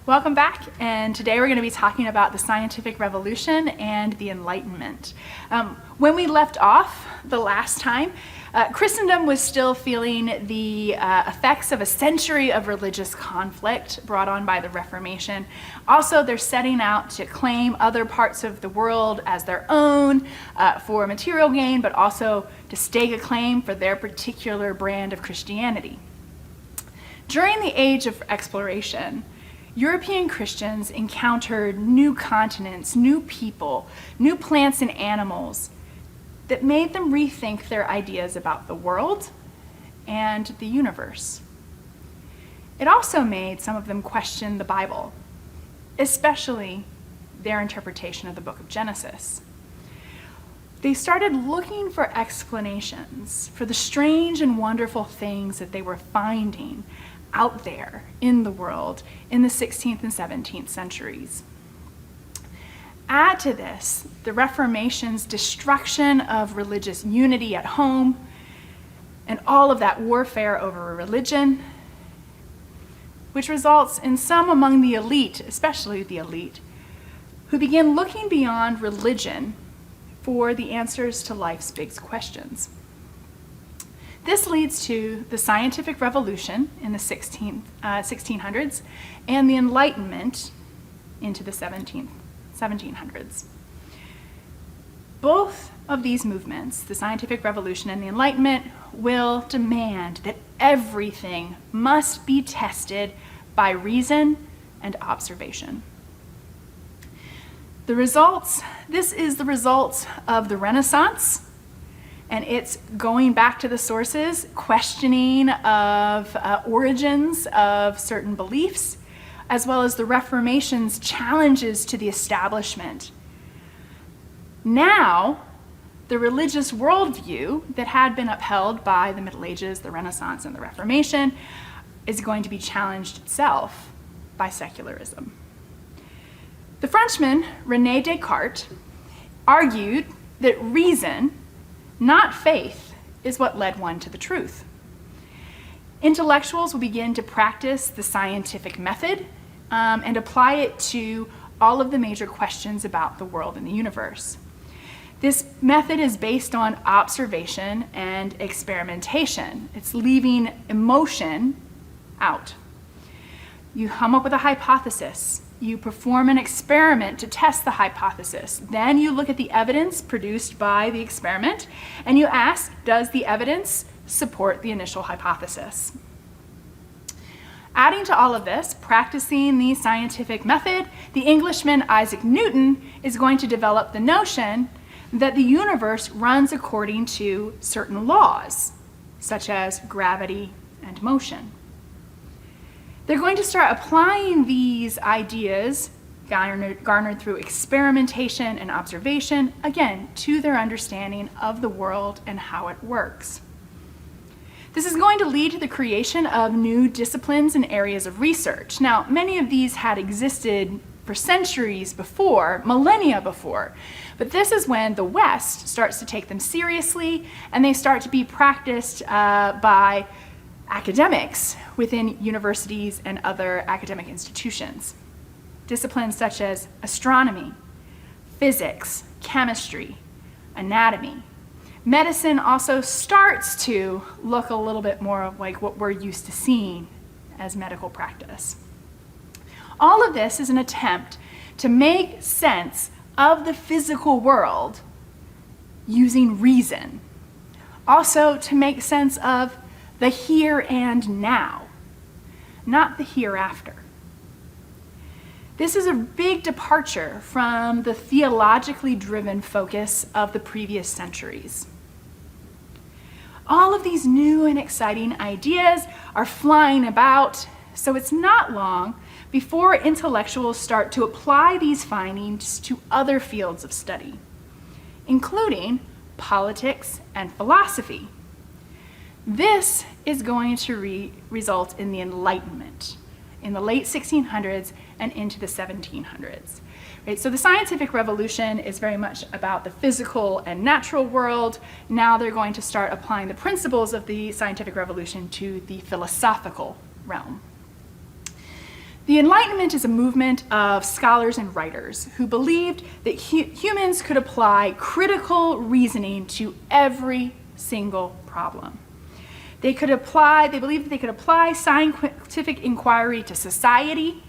Welcome back, and today we're going to be talking about the scientific revolution and the Enlightenment. When we left off the last time, Christendom was still feeling the effects of a century of religious conflict brought on by the Reformation. Also, they're setting out to claim other parts of the world as their own for material gain, but also to stake a claim for their particular brand of Christianity. During the age of exploration, European Christians encountered new continents, new people, new plants and animals that made them rethink their ideas about the world and the universe. It also made some of them question the Bible, especially their interpretation of the book of Genesis. They started looking for explanations for the strange and wonderful things that they were finding out there in the world in the 16th and 17th centuries. Add to this the Reformation's destruction of religious unity at home and all of that warfare over religion, which results in some among the elite, especially the elite, who begin looking beyond religion for the answers to life's big questions. This leads to the scientific revolution in the 1600s and the Enlightenment into the 1700s. Both of these movements, the scientific revolution and the Enlightenment, will demand that everything must be tested by reason and observation. This is the results of the Renaissance, and it's going back to the sources, questioning of origins of certain beliefs, as well as the Reformation's challenges to the establishment. Now, the religious worldview that had been upheld by the Middle Ages, the Renaissance, and the Reformation is going to be challenged itself by secularism. The Frenchman René Descartes argued that reason, not faith, is what led one to the truth. Intellectuals will begin to practice the scientific method and apply it to all of the major questions about the world and the universe. This method is based on observation and experimentation. It's leaving emotion out. You come up with a hypothesis. You perform an experiment to test the hypothesis. Then you look at the evidence produced by the experiment and you ask, does the evidence support the initial hypothesis? Adding to all of this, practicing the scientific method, the Englishman Isaac Newton is going to develop the notion that the universe runs according to certain laws, such as gravity and motion. They're going to start applying these ideas garnered through experimentation and observation, again, to their understanding of the world and how it works. This is going to lead to the creation of new disciplines and areas of research. Now, many of these had existed for centuries before, millennia before, but this is when the West starts to take them seriously and they start to be practiced by academics within universities and other academic institutions. Disciplines such as astronomy, physics, chemistry, anatomy. Medicine also starts to look a little bit more like what we're used to seeing as medical practice. All of this is an attempt to make sense of the physical world using reason. Also to make sense of the here and now, not the hereafter. This is a big departure from the theologically driven focus of the previous centuries. All of these new and exciting ideas are flying about, so it's not long before intellectuals start to apply these findings to other fields of study, including politics and philosophy. This is going to result in the Enlightenment in the late 1600s and into the 1700s. Right? So the scientific revolution is very much about the physical and natural world. Now they're going to start applying the principles of the scientific revolution to the philosophical realm. The Enlightenment is a movement of scholars and writers who believed that humans could apply critical reasoning to every single problem. They believed that they could apply scientific inquiry to society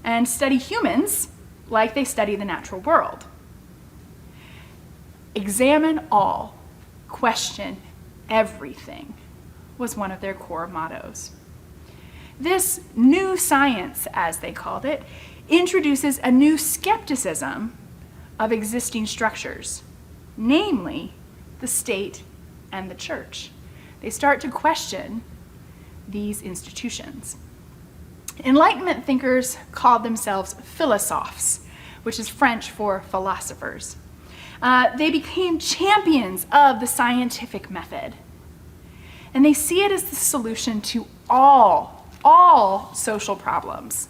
and study humans like they study the natural world. Examine all, question everything was one of their core mottos. This new science, as they called it, introduces a new skepticism of existing structures, namely the state and the church. They start to question these institutions. Enlightenment thinkers called themselves philosophes, which is French for philosophers. They became champions of the scientific method, and they see it as the solution to all social problems.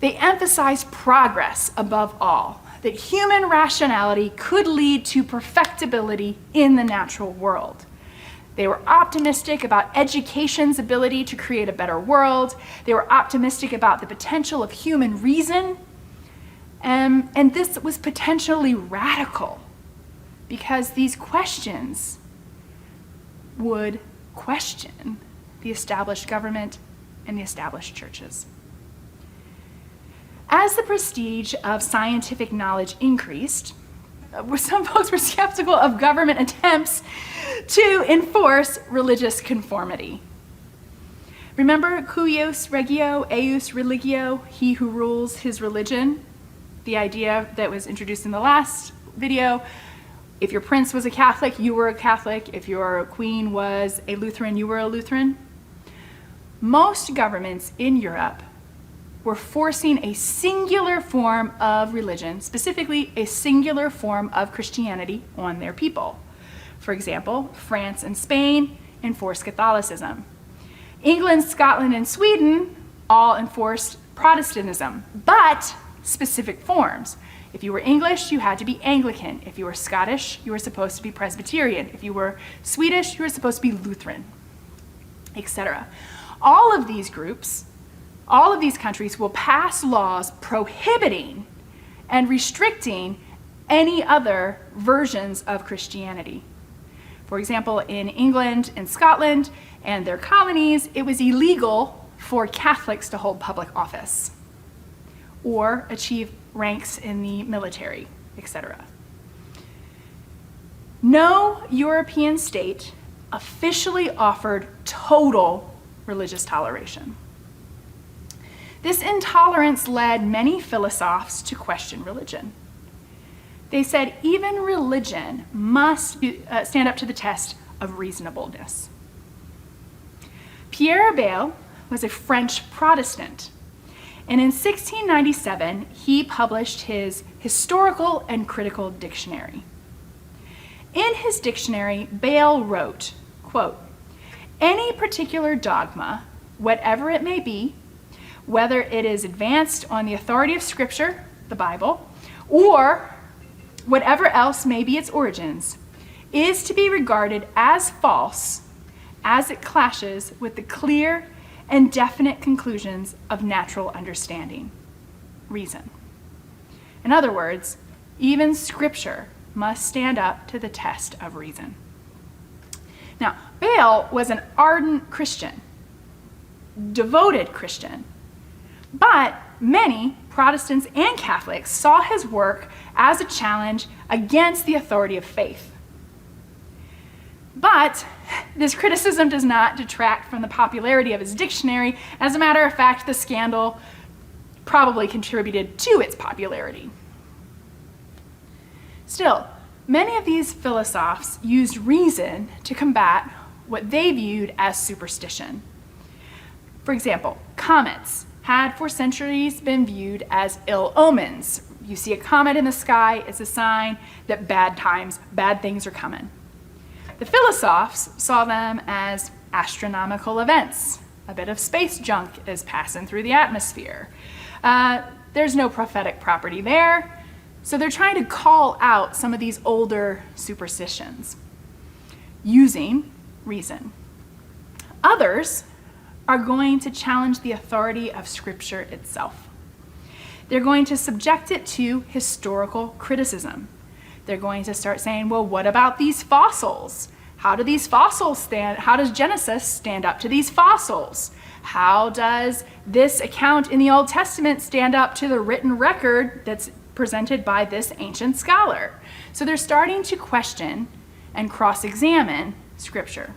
They emphasize progress above all, that human rationality could lead to perfectibility in the natural world. They were optimistic about education's ability to create a better world. They were optimistic about the potential of human reason. And this was potentially radical because these questions would question the established government and the established churches. As the prestige of scientific knowledge increased, some folks were skeptical of government attempts to enforce religious conformity. Remember, cuius regio, eius religio, he who rules his religion? The idea that was introduced in the last video. If your prince was a Catholic, you were a Catholic. If your queen was a Lutheran, you were a Lutheran. Most governments in Europe were forcing a singular form of religion, specifically a singular form of Christianity, on their people. For example, France and Spain enforced Catholicism. England, Scotland, and Sweden all enforced Protestantism, but specific forms. If you were English, you had to be Anglican. If you were Scottish, you were supposed to be Presbyterian. If you were Swedish, you were supposed to be Lutheran, etc. All of these groups, all of these countries will pass laws prohibiting and restricting any other versions of Christianity. For example, in England and Scotland and their colonies, it was illegal for Catholics to hold public office or achieve ranks in the military, etc. No European state officially offered total religious toleration. This intolerance led many philosophers to question religion. They said even religion must stand up to the test of reasonableness. Pierre Bayle was a French Protestant, and in 1697 he published his Historical and Critical Dictionary. In his dictionary, Bayle wrote, quote, "Any particular dogma, whatever it may be, whether it is advanced on the authority of Scripture, the Bible, or whatever else may be its origins, is to be regarded as false as it clashes with the clear and definite conclusions of natural understanding, reason." In other words, even Scripture must stand up to the test of reason. Now, Bayle was an ardent Christian, devoted Christian, but many Protestants and Catholics saw his work as a challenge against the authority of faith. But this criticism does not detract from the popularity of his dictionary. As a matter of fact, the scandal probably contributed to its popularity. Still, many of these philosophers used reason to combat what they viewed as superstition. For example, comets had for centuries been viewed as ill omens. You see a comet in the sky, it's a sign that bad things are coming. The philosophers saw them as astronomical events. A bit of space junk is passing through the atmosphere. There's no prophetic property there, so they're trying to call out some of these older superstitions using reason. Others are going to challenge the authority of Scripture itself. They're going to subject it to historical criticism. They're going to start saying, well, what about these fossils? How do these fossils stand? How does Genesis stand up to these fossils? How does this account in the Old Testament stand up to the written record that's presented by this ancient scholar? So they're starting to question and cross-examine Scripture.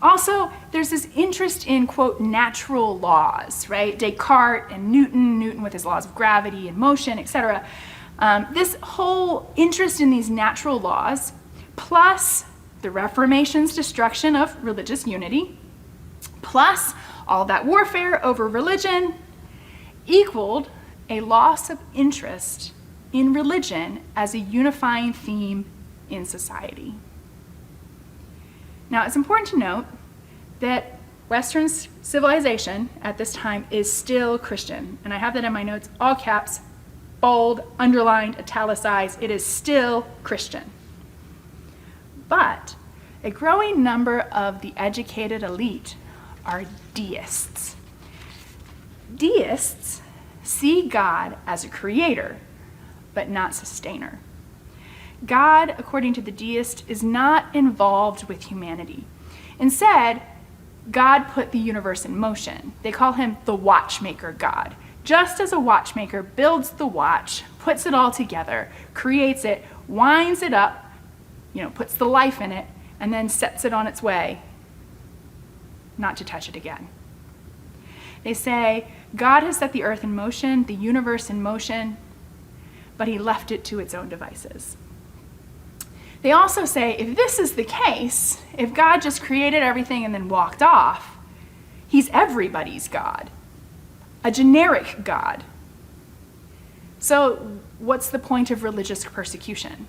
Also, there's this interest in, quote, natural laws, right? Descartes and Newton with his laws of gravity and motion, etc. This whole interest in these natural laws, plus the Reformation's destruction of religious unity, plus all that warfare over religion, equaled a loss of interest in religion as a unifying theme in society. Now, it's important to note that Western civilization at this time is still Christian. And I have that in my notes, all caps, bold, underlined, italicized. It is still Christian. But a growing number of the educated elite are deists. Deists see God as a creator, but not sustainer. God, according to the deist, is not involved with humanity. Instead, God put the universe in motion. They call him the watchmaker God. Just as a watchmaker builds the watch, puts it all together, creates it, winds it up, puts the life in it, and then sets it on its way, not to touch it again. They say, God has set the earth in motion, the universe in motion, but he left it to its own devices. They also say, if this is the case, if God just created everything and then walked off, he's everybody's God, a generic God. So what's the point of religious persecution?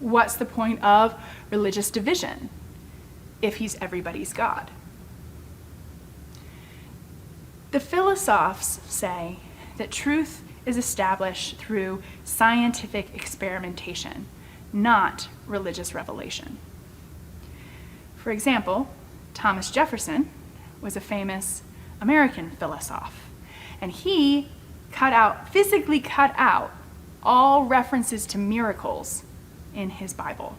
What's the point of religious division if he's everybody's God? The philosophers say that truth is established through scientific experimentation, not religious revelation. For example, Thomas Jefferson was a famous American philosopher, and he physically cut out all references to miracles in his Bible.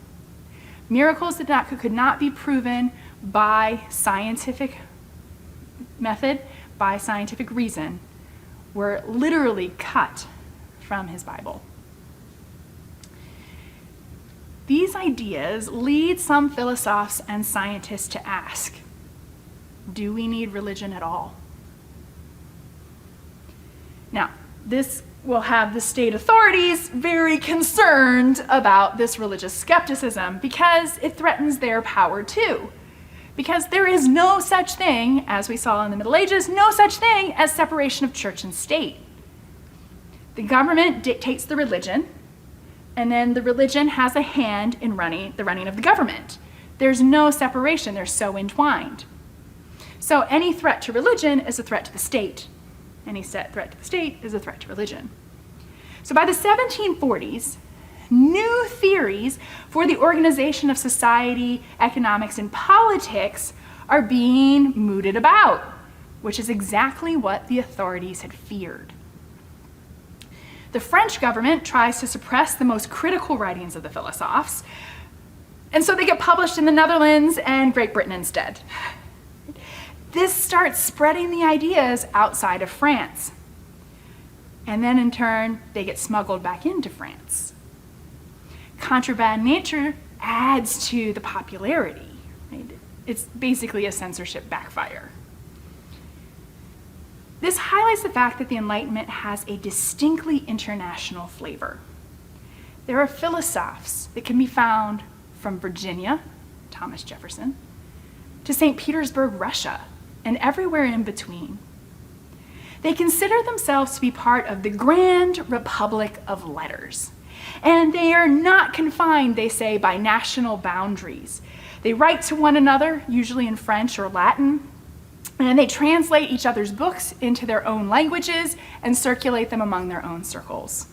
Miracles that could not be proven by scientific method, by scientific reason, were literally cut from his Bible. These ideas lead some philosophers and scientists to ask, do we need religion at all? Now, this will have the state authorities very concerned about this religious skepticism because it threatens their power too. Because there is no such thing, as we saw in the Middle Ages, no such thing as separation of church and state. The government dictates the religion, and then the religion has a hand in the running of the government. There's no separation, they're so entwined. So any threat to religion is a threat to the state. Any threat to the state is a threat to religion. So by the 1740s, new theories for the organization of society, economics, and politics are being mooted about, which is exactly what the authorities had feared. The French government tries to suppress the most critical writings of the philosophers, and so they get published in the Netherlands and Great Britain instead. This starts spreading the ideas outside of France. And then in turn, they get smuggled back into France. Contraband nature adds to the popularity. Right? It's basically a censorship backfire. This highlights the fact that the Enlightenment has a distinctly international flavor. There are philosophers that can be found from Virginia, Thomas Jefferson, to St. Petersburg, Russia, and everywhere in between. They consider themselves to be part of the grand republic of letters. And they are not confined, they say, by national boundaries. They write to one another, usually in French or Latin, and they translate each other's books into their own languages and circulate them among their own circles.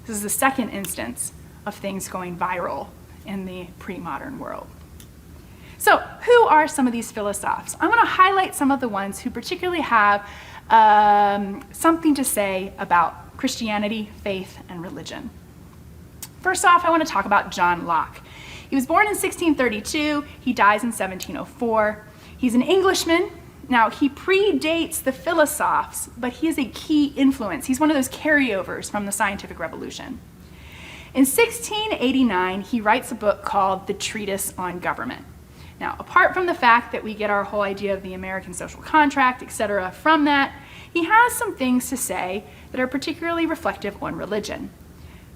This is the second instance of things going viral in the pre-modern world. So who are some of these philosophers? I'm going to highlight some of the ones who particularly have something to say about Christianity, faith, and religion. First off, I want to talk about John Locke. He was born in 1632. He dies in 1704. He's an Englishman. Now, he predates the philosophers, but he is a key influence. He's one of those carryovers from the scientific revolution. In 1689, he writes a book called The Treatise on Government. Now, apart from the fact that we get our whole idea of the American social contract, etc., from that, he has some things to say that are particularly reflective on religion.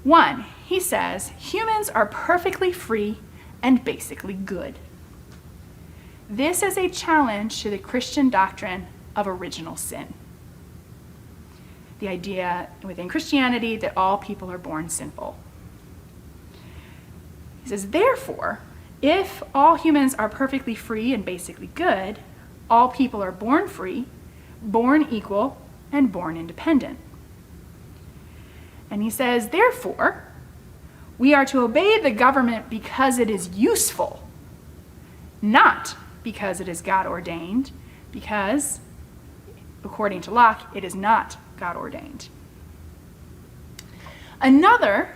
One, he says, humans are perfectly free and basically good. This is a challenge to the Christian doctrine of original sin. The idea within Christianity that all people are born sinful. He says, therefore, if all humans are perfectly free and basically good, all people are born free, born equal, and born independent. And he says, therefore, we are to obey the government because it is useful, not because it is God ordained, because, according to Locke, it is not God ordained. Another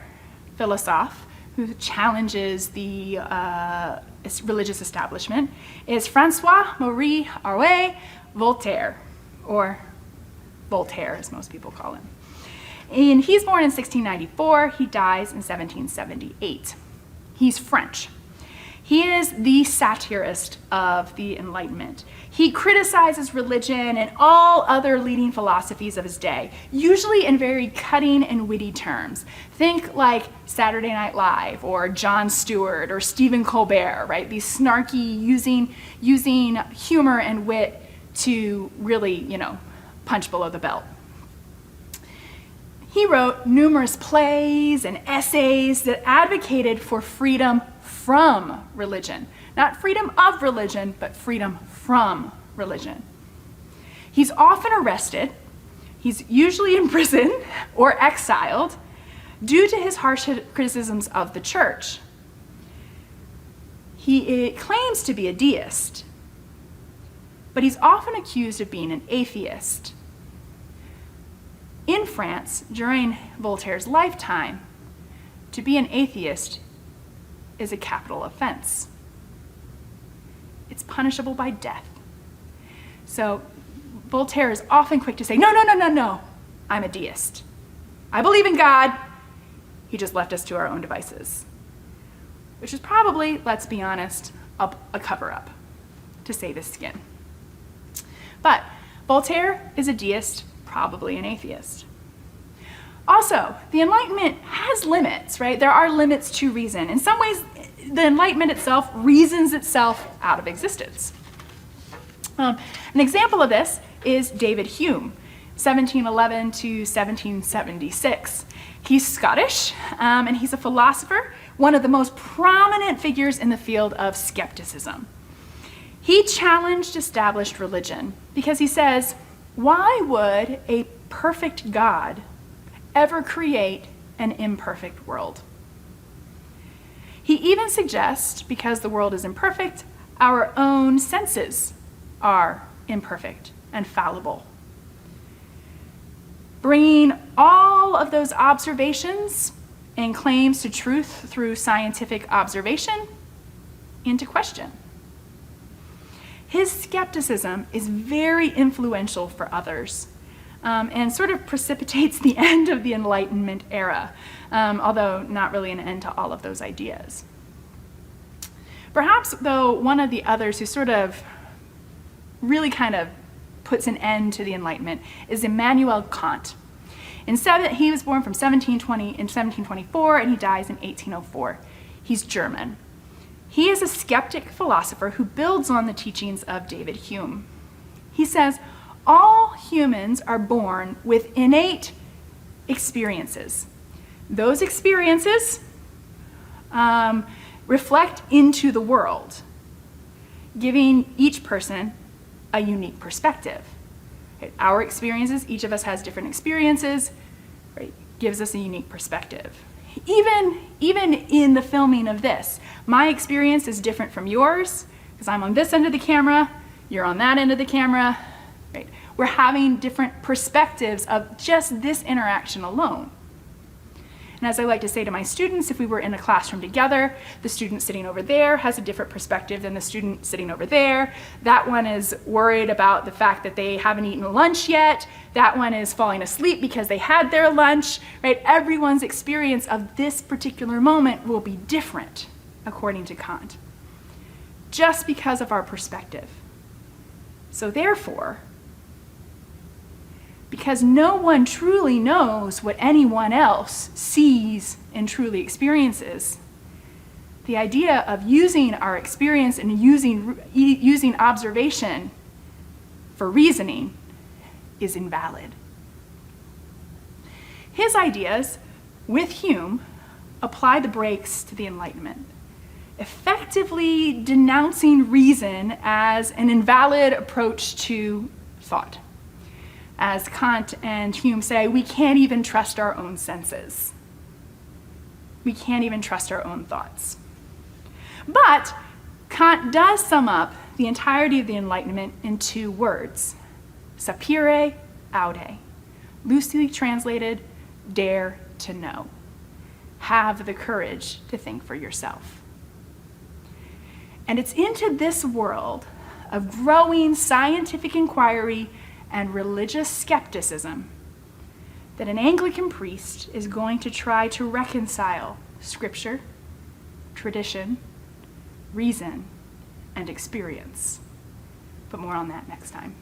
philosopher who challenges the religious establishment is Francois-Marie Arouet Voltaire, or Voltaire as most people call him. And he's born in 1694, he dies in 1778. He's French. He is the satirist of the Enlightenment. He criticizes religion and all other leading philosophies of his day, usually in very cutting and witty terms. Think like Saturday Night Live or Jon Stewart or Stephen Colbert, right? These snarky, using humor and wit to really, punch below the belt. He wrote numerous plays and essays that advocated for freedom from religion. Not freedom of religion, but freedom from religion. He's often arrested. He's usually in prison or exiled due to his harsh criticisms of the church. He claims to be a deist, but he's often accused of being an atheist. In France, during Voltaire's lifetime, to be an atheist is a capital offense. It's punishable by death. So Voltaire is often quick to say, no, I'm a deist. I believe in God. He just left us to our own devices. Which is probably, let's be honest, a cover-up to save his skin. But Voltaire is a deist, probably an atheist. Also, the Enlightenment has limits, right? There are limits to reason. In some ways, the Enlightenment itself reasons itself out of existence. An example of this is David Hume, 1711 to 1776. He's Scottish, and he's a philosopher, one of the most prominent figures in the field of skepticism. He challenged established religion because he says, why would a perfect God ever create an imperfect world? He even suggests, because the world is imperfect, our own senses are imperfect and fallible. Bringing all of those observations and claims to truth through scientific observation into question. His skepticism is very influential for others and sort of precipitates the end of the Enlightenment era, although not really an end to all of those ideas. Perhaps, though, one of the others who sort of really kind of puts an end to the Enlightenment is Immanuel Kant. He was born from 1724 and he dies in 1804. He's German. He is a skeptic philosopher who builds on the teachings of David Hume. He says, all humans are born with innate experiences. Those experiences reflect into the world, giving each person a unique perspective. Right? Our experiences, each of us has different experiences, right? Gives us a unique perspective. Even in the filming of this, my experience is different from yours, because I'm on this end of the camera, you're on that end of the camera, right? We're having different perspectives of just this interaction alone. And as I like to say to my students, if we were in a classroom together, the student sitting over there has a different perspective than the student sitting over there. That one is worried about the fact that they haven't eaten lunch yet. That one is falling asleep because they had their lunch, right? Everyone's experience of this particular moment will be different, according to Kant, just because of our perspective. So therefore, because no one truly knows what anyone else sees and truly experiences, the idea of using our experience and using observation for reasoning is invalid. His ideas, with Hume, apply the brakes to the Enlightenment, effectively denouncing reason as an invalid approach to thought. As Kant and Hume say, we can't even trust our own senses. We can't even trust our own thoughts. But Kant does sum up the entirety of the Enlightenment in 2 words: sapere aude, loosely translated, dare to know. Have the courage to think for yourself. And it's into this world of growing scientific inquiry and religious skepticism that an Anglican priest is going to try to reconcile scripture, tradition, reason, and experience. But more on that next time.